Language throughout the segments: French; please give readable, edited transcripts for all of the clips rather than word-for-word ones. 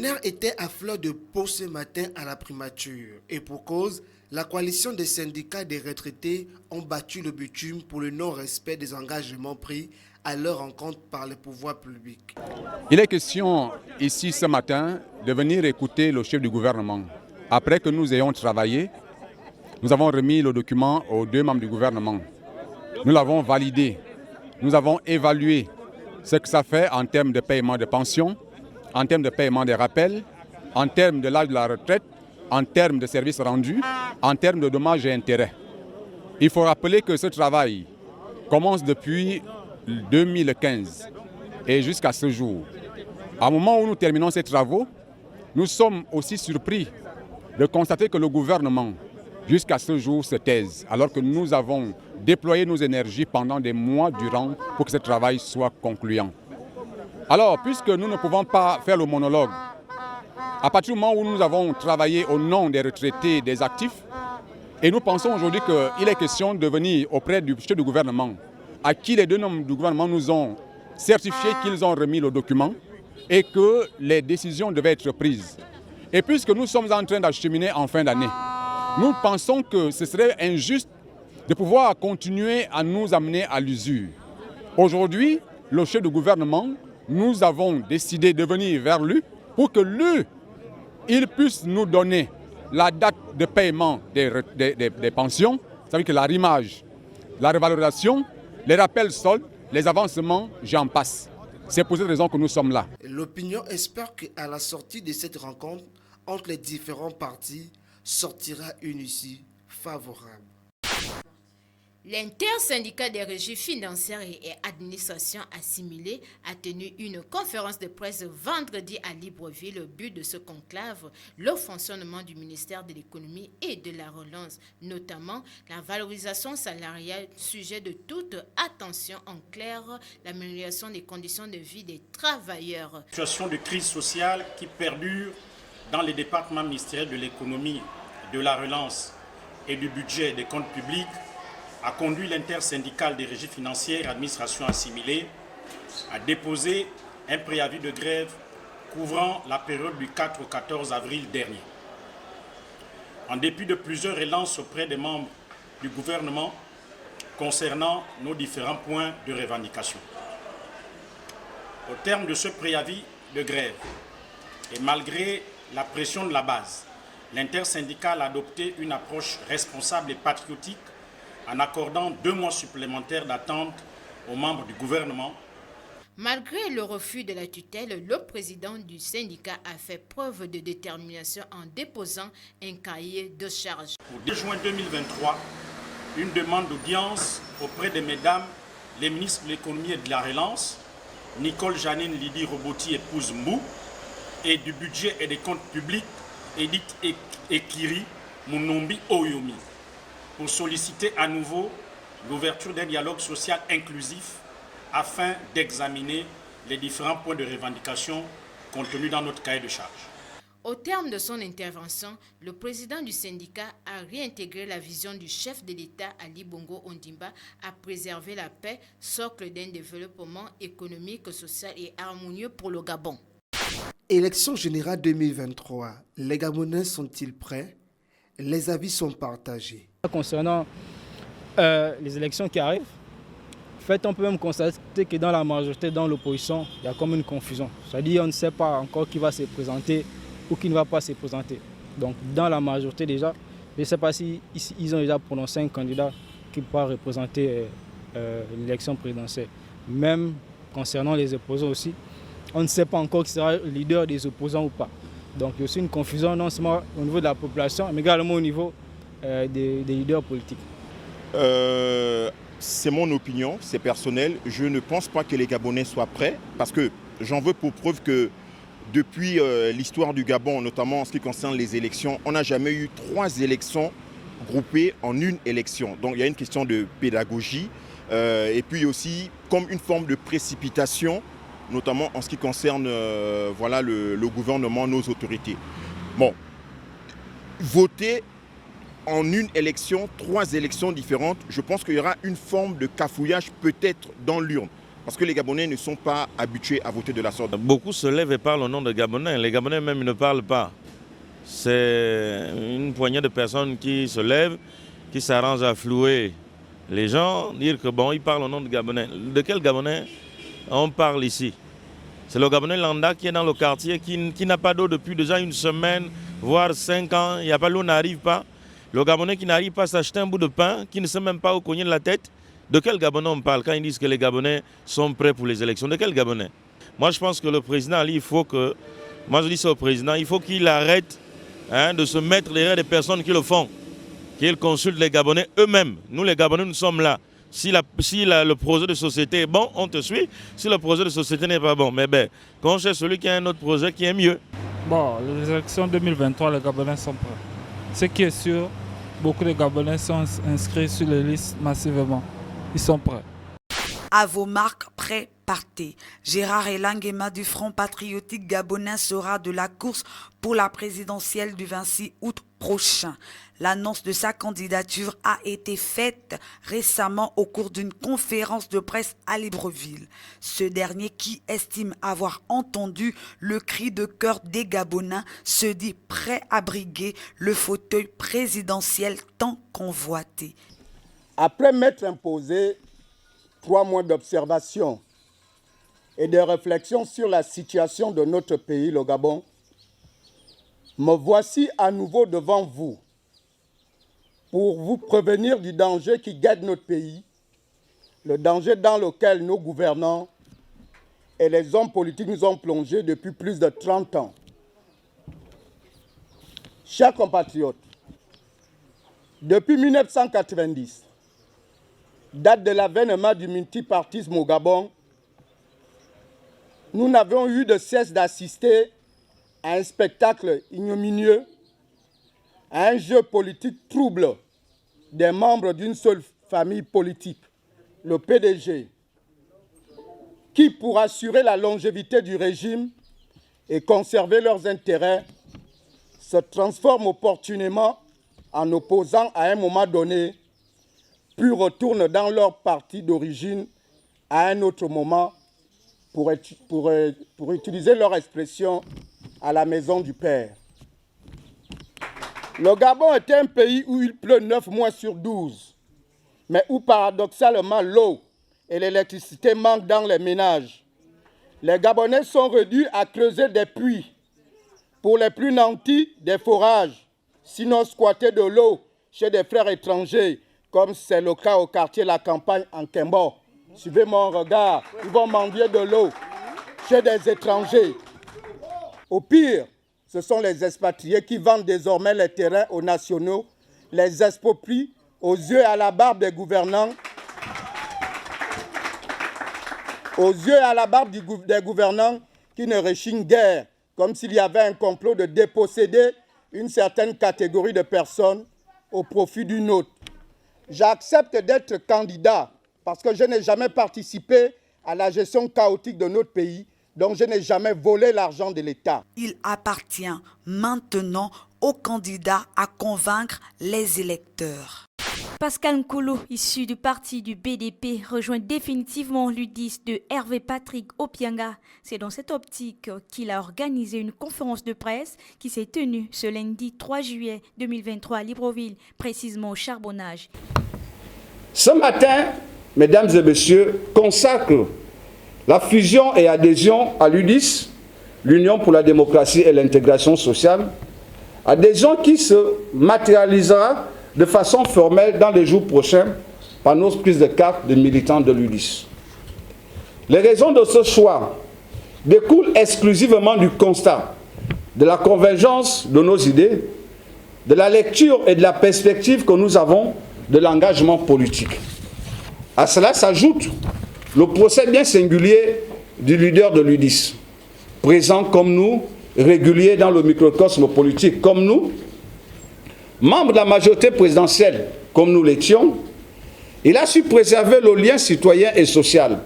nerfs étaient à fleur de peau ce matin à la primature. Et pour cause, la coalition des syndicats des retraités ont battu le bitume pour le non-respect des engagements pris à leur rencontre par les pouvoirs publics. Il est question ici ce matin de venir écouter le chef du gouvernement. Après que nous ayons travaillé, nous avons remis le document aux deux membres du gouvernement. Nous l'avons validé. Nous avons évalué ce que ça fait en termes de paiement de pension, en termes de paiement des rappels, en termes de l'âge de la retraite, en termes de services rendus, en termes de dommages et intérêts. Il faut rappeler que ce travail commence depuis 2015 et jusqu'à ce jour. À moment où nous terminons ces travaux, nous sommes aussi surpris de constater que le gouvernement, jusqu'à ce jour, se taise, alors que nous avons déployé nos énergies pendant des mois durant pour que ce travail soit concluant. Alors, puisque nous ne pouvons pas faire le monologue, à partir du moment où nous avons travaillé au nom des retraités, des actifs, et nous pensons aujourd'hui qu'il est question de venir auprès du chef du gouvernement, à qui les deux membres du gouvernement nous ont certifié qu'ils ont remis le document et que les décisions devaient être prises. Et puisque nous sommes en train d'acheminer en fin d'année, nous pensons que ce serait injuste de pouvoir continuer à nous amener à l'usure. Aujourd'hui, le chef du gouvernement, nous avons décidé de venir vers lui pour que lui, il puisse nous donner la date de paiement des pensions, ça veut dire que l'arrimage, la revalorisation, les rappels soldes, les avancements, j'en passe. C'est pour cette raison que nous sommes là. L'opinion espère qu'à la sortie de cette rencontre entre les différents partis, sortira une issue favorable. L'intersyndicat des régies financières et administrations assimilées a tenu une conférence de presse vendredi à Libreville. Le but de ce conclave, le fonctionnement du ministère de l'économie et de la relance, notamment la valorisation salariale, sujet de toute attention, en clair, l'amélioration des conditions de vie des travailleurs. Situation de crise sociale qui perdure dans les départements ministériels de l'économie, de la relance et du budget des comptes publics a conduit l'intersyndicale des régies financières et administrations assimilées à déposer un préavis de grève couvrant la période du 4 au 14 avril dernier. En dépit de plusieurs relances auprès des membres du gouvernement concernant nos différents points de revendication. Au terme de ce préavis de grève, et malgré la pression de la base, l'intersyndicale a adopté une approche responsable et patriotique en accordant 2 mois supplémentaires d'attente aux membres du gouvernement. Malgré le refus de la tutelle, le président du syndicat a fait preuve de détermination en déposant un cahier de charges. Pour 2 juin 2023, une demande d'audience auprès de mesdames les ministres de l'économie et de la relance, Nicole Janine Lydie Roboti épouse Mbou, et du budget et des comptes publics, Edith Ekiri Munombi Oyomi, pour solliciter à nouveau l'ouverture d'un dialogue social inclusif afin d'examiner les différents points de revendication contenus dans notre cahier de charges. Au terme de son intervention, le président du syndicat a réintégré la vision du chef de l'État Ali Bongo Ondimba à préserver la paix, socle d'un développement économique, social et harmonieux pour le Gabon. Élection générale 2023, les Gabonais sont-ils prêts? Les avis sont partagés. Concernant les élections qui arrivent, en fait, on peut même constater que dans la majorité, dans l'opposition, il y a comme une confusion. C'est-à-dire qu'on ne sait pas encore qui va se présenter ou qui ne va pas se présenter. Donc dans la majorité déjà, je ne sais pas si ils ont déjà prononcé un candidat qui va représenter l'élection présidentielle. Même concernant les opposants aussi, on ne sait pas encore qui sera le leader des opposants ou pas. Donc il y a aussi une confusion non seulement au niveau de la population, mais également au niveau des leaders politiques. C'est mon opinion, c'est personnel. Je ne pense pas que les Gabonais soient prêts parce que j'en veux pour preuve que depuis l'histoire du Gabon, notamment en ce qui concerne les élections, on n'a jamais eu 3 élections groupées en une élection. Donc il y a une question de pédagogie et puis aussi comme une forme de précipitation, notamment en ce qui concerne voilà, le gouvernement, nos autorités. Bon, voter en une élection, 3 élections différentes, je pense qu'il y aura une forme de cafouillage peut-être dans l'urne. Parce que les Gabonais ne sont pas habitués à voter de la sorte. Beaucoup se lèvent et parlent au nom des Gabonais. Les Gabonais même ne parlent pas. C'est une poignée de personnes qui se lèvent, qui s'arrangent à flouer les gens, dire que bon, ils parlent au nom des Gabonais. De quel Gabonais on parle ici? C'est le Gabonais lambda qui est dans le quartier, qui n'a pas d'eau depuis déjà une semaine, voire 5 ans. Il n'y a pas l'eau, n'arrive pas. Le Gabonais qui n'arrive pas à s'acheter un bout de pain, qui ne sait même pas où cogner de la tête. De quel Gabonais on parle quand ils disent que les Gabonais sont prêts pour les élections? De quel Gabonais? Moi, je pense que le président Ali, il faut que... Moi, je dis ça au président, il faut qu'il arrête de se mettre derrière des personnes qui le font. Qu'il consulte les Gabonais eux-mêmes. Nous, les Gabonais, nous sommes là. Si le projet de société est bon, on te suit. Si le projet de société n'est pas bon, mais qu'on cherche celui qui a un autre projet qui est mieux. Bon, les élections 2023, les Gabonais sont prêts. Ce qui est sûr, beaucoup de Gabonais sont inscrits sur les listes massivement. Ils sont prêts. À vos marques, prêts, partez. Gérard Elangema du Front patriotique gabonais sera de la course pour la présidentielle du 26 août prochain. L'annonce de sa candidature a été faite récemment au cours d'une conférence de presse à Libreville. Ce dernier, qui estime avoir entendu le cri de cœur des Gabonais, se dit prêt à briguer le fauteuil présidentiel tant convoité. Après m'être imposé 3 mois d'observation et de réflexion sur la situation de notre pays, le Gabon, me voici à nouveau devant vous pour vous prévenir du danger qui guette notre pays, le danger dans lequel nos gouvernants et les hommes politiques nous ont plongés depuis plus de 30 ans. Chers compatriotes, depuis 1990, date de l'avènement du multipartisme au Gabon, nous n'avons eu de cesse d'assister à un spectacle ignominieux, à un jeu politique trouble des membres d'une seule famille politique, le PDG, qui, pour assurer la longévité du régime et conserver leurs intérêts, se transforment opportunément en opposants à un moment donné, puis retournent dans leur parti d'origine à un autre moment pour utiliser leur expression à la maison du Père. Le Gabon est un pays où il pleut 9 mois sur 12, mais où paradoxalement l'eau et l'électricité manquent dans les ménages. Les Gabonais sont réduits à creuser des puits, pour les plus nantis des forages, sinon squatter de l'eau chez des frères étrangers, comme c'est le cas au quartier La Campagne en Kembo. Suivez mon regard, ils vont mendier de l'eau chez des étrangers. Au pire, ce sont les expatriés qui vendent désormais les terrains aux nationaux, les exproprient aux yeux et à la barbe des gouvernants, des gouvernants qui ne rechignent guère, comme s'il y avait un complot de déposséder une certaine catégorie de personnes au profit d'une autre. J'accepte d'être candidat parce que je n'ai jamais participé à la gestion chaotique de notre pays, donc je n'ai jamais volé l'argent de l'État. Il appartient maintenant aux candidats à convaincre les électeurs. Pascal Nkolo, issu du parti du BDP, rejoint définitivement l'UDIS de Hervé Patrick Opianga. C'est dans cette optique qu'il a organisé une conférence de presse qui s'est tenue ce lundi 3 juillet 2023 à Libreville, précisément au Charbonnage. Ce matin, mesdames et messieurs, consacre la fusion et adhésion à l'UDIS, l'Union pour la démocratie et l'intégration sociale, adhésion qui se matérialisera de façon formelle dans les jours prochains par nos prises de carte de militants de l'UDIS. Les raisons de ce choix découlent exclusivement du constat de la convergence de nos idées, de la lecture et de la perspective que nous avons de l'engagement politique. À cela s'ajoute le procès bien singulier du leader de l'UDIS, présent comme nous, régulier dans le microcosme politique comme nous, membre de la majorité présidentielle comme nous l'étions. Il a su préserver le lien citoyen et social.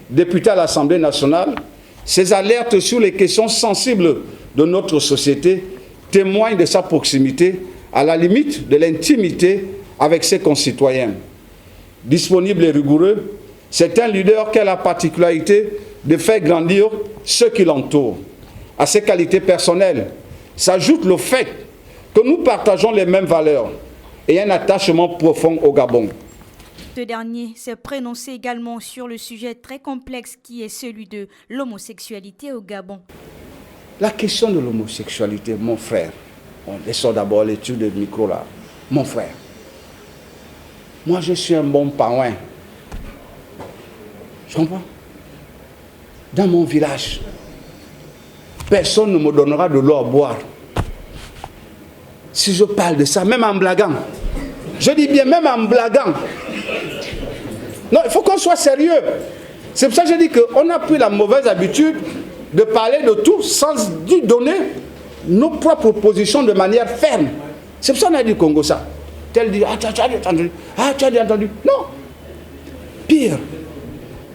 Député à l'Assemblée nationale, ses alertes sur les questions sensibles de notre société témoignent de sa proximité, à la limite de l'intimité avec ses concitoyens. Disponible et rigoureux, C'est un leader qui a la particularité de faire grandir ceux qui l'entourent. À ses qualités personnelles s'ajoute le fait que nous partageons les mêmes valeurs et un attachement profond au Gabon. Ce dernier s'est prononcé également sur le sujet très complexe qui est celui de l'homosexualité au Gabon. La question de l'homosexualité, mon frère, on laisse d'abord l'étude de micro là. Mon frère, moi je suis un bon parrain. Je comprends? Dans mon village, personne ne me donnera de l'eau à boire. Si je parle de ça, même en blaguant, je dis bien même en blaguant. Non, il faut qu'on soit sérieux. C'est pour ça que je dis qu'on a pris la mauvaise habitude de parler de tout sans lui donner nos propres positions de manière ferme. C'est pour ça qu'on a dit Congo ça. Tel dit, ah tu as entendu, ah tu as entendu. Non. Pire,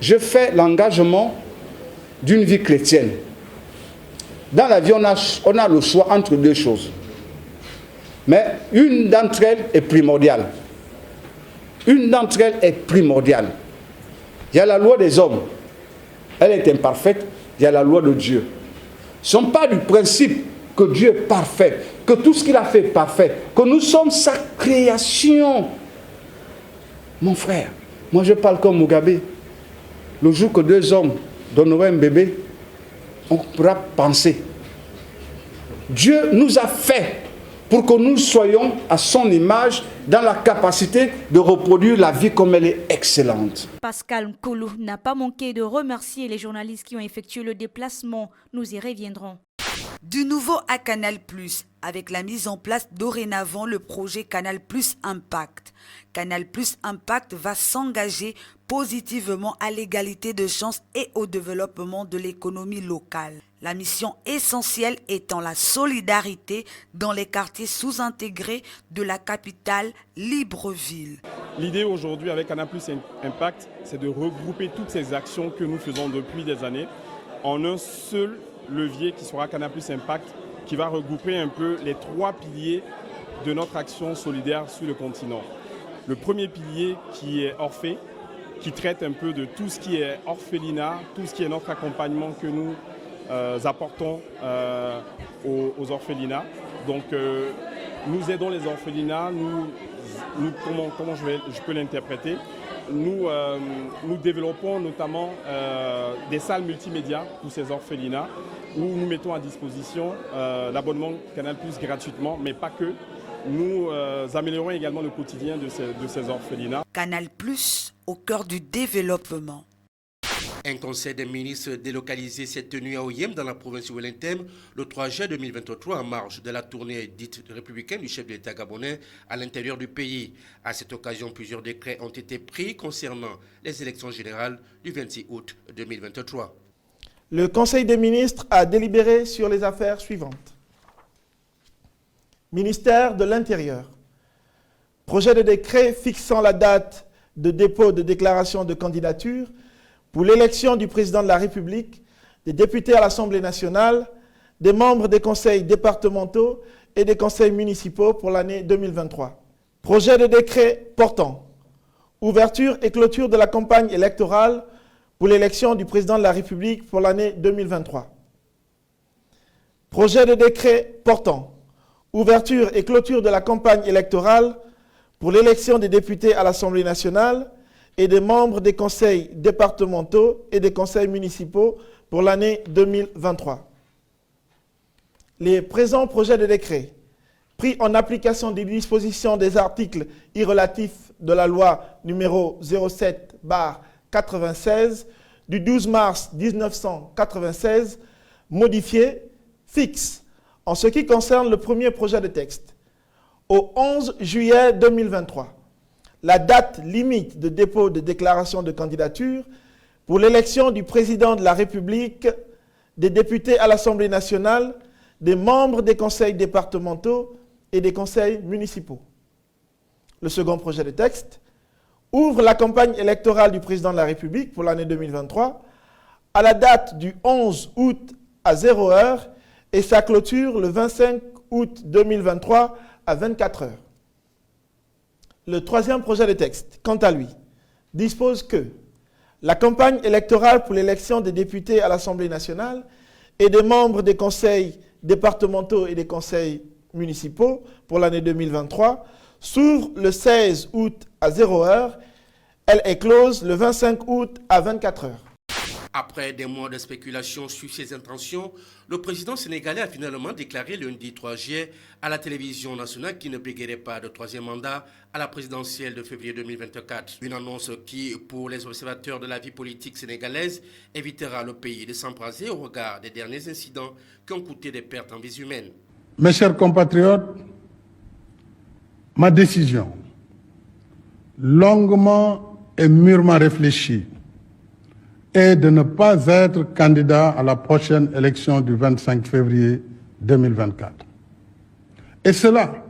je fais l'engagement d'une vie chrétienne. Dans la vie, on a le choix entre deux choses. Mais une d'entre elles est primordiale. Une d'entre elles est primordiale. Il y a la loi des hommes. Elle est imparfaite. Il y a la loi de Dieu. Nous ne sommes pas du principe que Dieu est parfait, que tout ce qu'il a fait est parfait, que nous sommes sa création. Mon frère, moi je parle comme Mugabe. Le jour que deux hommes donneraient un bébé, on pourra penser. Dieu nous a fait pour que nous soyons à son image dans la capacité de reproduire la vie comme elle est excellente. Pascal Nkoulou n'a pas manqué de remercier les journalistes qui ont effectué le déplacement. Nous y reviendrons. Du nouveau à Canal+, avec la mise en place dorénavant le projet Canal+ Impact. Canal+ Impact va s'engager positivement à l'égalité de chances et au développement de l'économie locale. La mission essentielle étant la solidarité dans les quartiers sous-intégrés de la capitale Libreville. L'idée aujourd'hui avec Canal+ Impact, c'est de regrouper toutes ces actions que nous faisons depuis des années en un seul levier qui sera Canal+ Impact, qui va regrouper un peu les trois piliers de notre action solidaire sur le continent. Le premier pilier qui est Orphée, qui traite un peu de tout ce qui est orphelinat, tout ce qui est notre accompagnement que nous apportons aux orphelinats. Donc nous aidons les orphelinats, comment je peux l'interpréter, nous développons notamment des salles multimédia pour ces orphelinats où nous mettons à disposition l'abonnement Canal+ gratuitement, mais pas que. Nous améliorons également le quotidien de ces orphelinats. Canal+ au cœur du développement. Un conseil des ministres délocalisé s'est tenu à Oyem dans la province de Wellington le 3 juin 2023 en marge de la tournée dite républicaine du chef de l'État gabonais à l'intérieur du pays. À cette occasion, plusieurs décrets ont été pris concernant les élections générales du 26 août 2023. Le Conseil des ministres a délibéré sur les affaires suivantes. Ministère de l'Intérieur. Projet de décret fixant la date de dépôt de déclaration de candidature pour l'élection du président de la République, des députés à l'Assemblée nationale, des membres des conseils départementaux et des conseils municipaux pour l'année 2023. Projet de décret portant ouverture et clôture de la campagne électorale pour l'élection du président de la République pour l'année 2023. Projet de décret portant ouverture et clôture de la campagne électorale pour l'élection des députés à l'Assemblée nationale et des membres des conseils départementaux et des conseils municipaux pour l'année 2023. Les présents projets de décret, pris en application des dispositions des articles irrelatifs de la loi numéro 07/96 du 12 mars 1996, modifié, fixe, en ce qui concerne le premier projet de texte, au 11 juillet 2023, la date limite de dépôt de déclaration de candidature pour l'élection du président de la République, des députés à l'Assemblée nationale, des membres des conseils départementaux et des conseils municipaux. Le second projet de texte ouvre la campagne électorale du président de la République pour l'année 2023 à la date du 11 août à 0 heure et sa clôture le 25 août 2023 à 24 heures. Le troisième projet de texte, quant à lui, dispose que La campagne électorale pour l'élection des députés à l'Assemblée nationale et des membres des conseils départementaux et des conseils municipaux pour l'année 2023 s'ouvre le 16 août à 0h. Elle est close le 25 août à 24h. Après des mois de spéculation sur ses intentions, le président sénégalais a finalement déclaré lundi 3 juillet à la télévision nationale qu'il ne bégayerait pas de troisième mandat à la présidentielle de février 2024. Une annonce qui, pour les observateurs de la vie politique sénégalaise, évitera le pays de s'embraser au regard des derniers incidents qui ont coûté des pertes en vies humaines. Mes chers compatriotes, ma décision, longuement et mûrement réfléchie, est de ne pas être candidat à la prochaine élection du 25 février 2024. Et cela,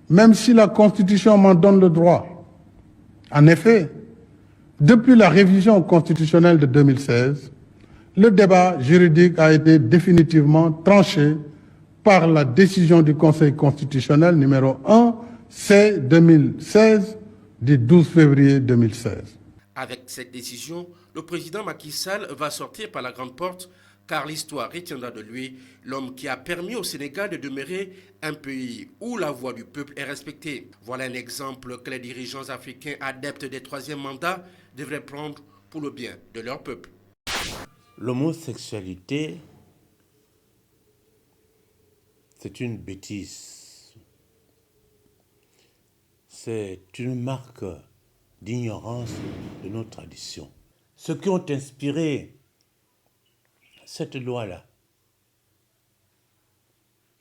même si la Constitution m'en donne le droit. En effet, depuis la révision constitutionnelle de 2016, le débat juridique a été définitivement tranché par la décision du Conseil constitutionnel numéro 1 C-2016 du 12 février 2016. Avec cette décision, le président Macky Sall va sortir par la grande porte car l'histoire retiendra de lui l'homme qui a permis au Sénégal de demeurer un pays où la voix du peuple est respectée. Voilà un exemple que les dirigeants africains adeptes des troisièmes mandats devraient prendre pour le bien de leur peuple. L'homosexualité, c'est une bêtise. C'est une marque d'ignorance de nos traditions. Ceux qui ont inspiré cette loi-là,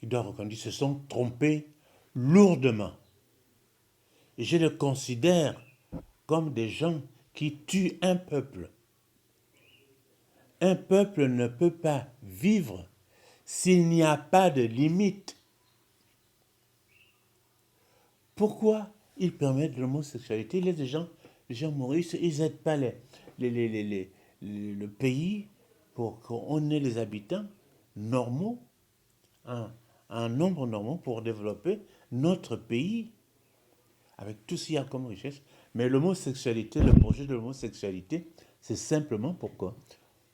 ils doivent reconnaître, se sont trompés lourdement. Et je les considère comme des gens qui tuent un peuple. Un peuple ne peut pas vivre s'il n'y a pas de limite. Pourquoi ils permettent l'homosexualité? Il y a des gens maurice, ils n'aident pas le pays pour qu'on ait les habitants normaux, un nombre normaux pour développer notre pays avec tout ce qu'il y a comme richesse. Mais l'homosexualité, le projet de l'homosexualité, c'est simplement pourquoi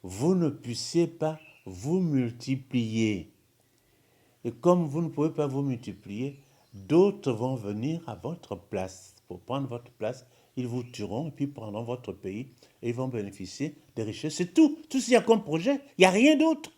vous ne puissiez pas vous multiplier. Et comme vous ne pouvez pas vous multiplier, d'autres vont venir à votre place. Pour prendre votre place, ils vous tueront et puis prendront votre pays et ils vont bénéficier des richesses. C'est tout. Tout ce qu'il y a comme projet, il n'y a rien d'autre.